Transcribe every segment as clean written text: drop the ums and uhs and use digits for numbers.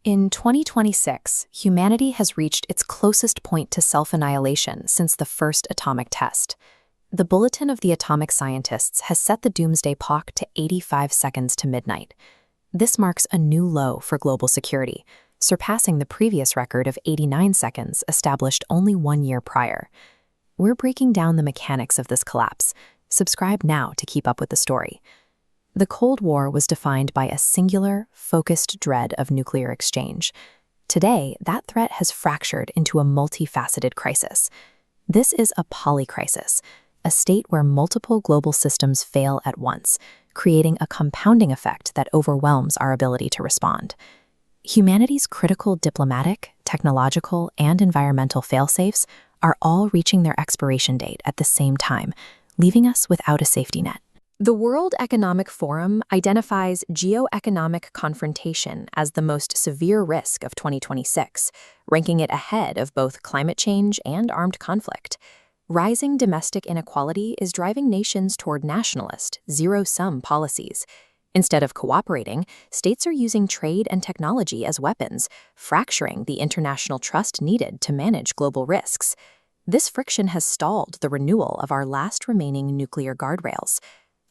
In 2026, humanity has reached its closest point to self-annihilation since the first atomic test. The Bulletin of the Atomic Scientists has set the Doomsday Clock to 85 seconds to midnight. This marks a new low for global security, surpassing the previous record of 89 seconds established only 1 year prior. We're breaking down the mechanics of this collapse. Subscribe now to keep up with the story. The Cold War was defined by a singular, focused dread of nuclear exchange. Today, that threat has fractured into a multifaceted crisis. This is a polycrisis, a state where multiple global systems fail at once, creating a compounding effect that overwhelms our ability to respond. Humanity's critical diplomatic, technological, and environmental fail-safes are all reaching their expiration date at the same time, leaving us without a safety net. The World Economic Forum identifies geoeconomic confrontation as the most severe risk of 2026, ranking it ahead of both climate change and armed conflict. Rising domestic inequality is driving nations toward nationalist, zero-sum policies. Instead of cooperating, states are using trade and technology as weapons, fracturing the international trust needed to manage global risks. This friction has stalled the renewal of our last remaining nuclear guardrails.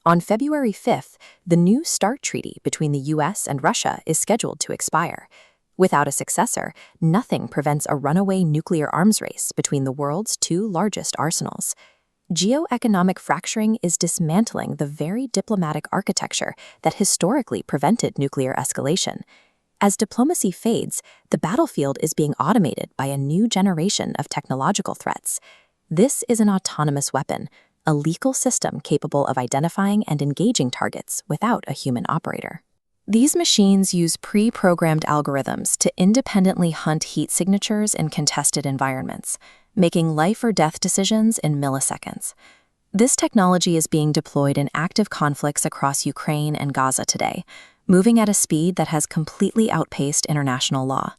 On February 5th, the new START treaty between the US and Russia is scheduled to expire. Without a successor, nothing prevents a runaway nuclear arms race between the world's two largest arsenals. Geoeconomic fracturing is dismantling the very diplomatic architecture that historically prevented nuclear escalation. As diplomacy fades, the battlefield is being automated by a new generation of technological threats. This is an autonomous weapon, a lethal system capable of identifying and engaging targets without a human operator. These machines use pre-programmed algorithms to independently hunt heat signatures in contested environments, making life-or-death decisions in milliseconds. This technology is being deployed in active conflicts across Ukraine and Gaza today, moving at a speed that has completely outpaced international law.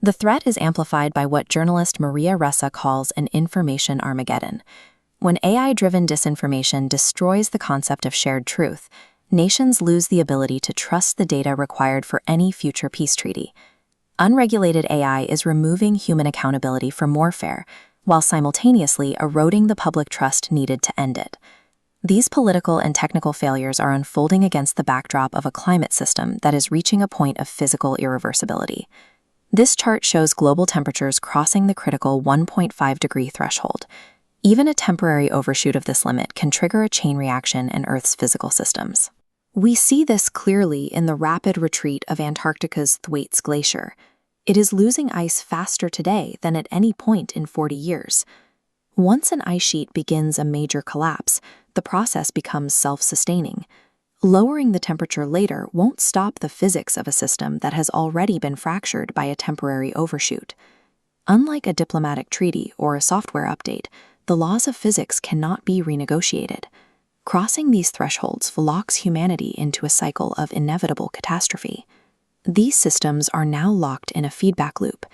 The threat is amplified by what journalist Maria Ressa calls an information Armageddon. When AI-driven disinformation destroys the concept of shared truth, nations lose the ability to trust the data required for any future peace treaty. Unregulated AI is removing human accountability from warfare, while simultaneously eroding the public trust needed to end it. These political and technical failures are unfolding against the backdrop of a climate system that is reaching a point of physical irreversibility. This chart shows global temperatures crossing the critical 1.5-degree threshold. Even a temporary overshoot of this limit can trigger a chain reaction in Earth's physical systems. We see this clearly in the rapid retreat of Antarctica's Thwaites Glacier. It is losing ice faster today than at any point in 40 years. Once an ice sheet begins a major collapse, the process becomes self-sustaining. Lowering the temperature later won't stop the physics of a system that has already been fractured by a temporary overshoot. Unlike a diplomatic treaty or a software update, the laws of physics cannot be renegotiated. Crossing these thresholds locks humanity into a cycle of inevitable catastrophe. These systems are now locked in a feedback loop.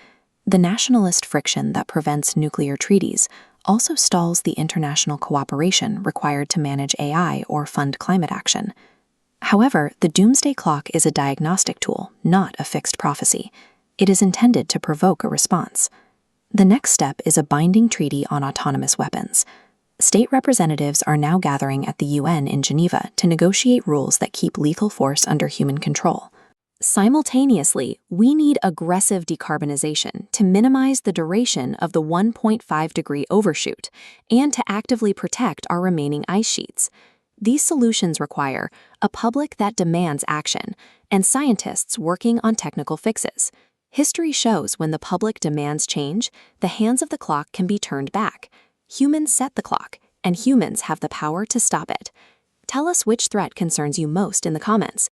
The nationalist friction that prevents nuclear treaties also stalls the international cooperation required to manage AI or fund climate action. However, the Doomsday Clock is a diagnostic tool, not a fixed prophecy. It is intended to provoke a response. The next step is a binding treaty on autonomous weapons. State representatives are now gathering at the UN in Geneva to negotiate rules that keep lethal force under human control. Simultaneously, we need aggressive decarbonization to minimize the duration of the 1.5-degree overshoot and to actively protect our remaining ice sheets. These solutions require a public that demands action and scientists working on technical fixes. History shows when the public demands change, the hands of the clock can be turned back. Humans set the clock, and humans have the power to stop it. Tell us which threat concerns you most in the comments.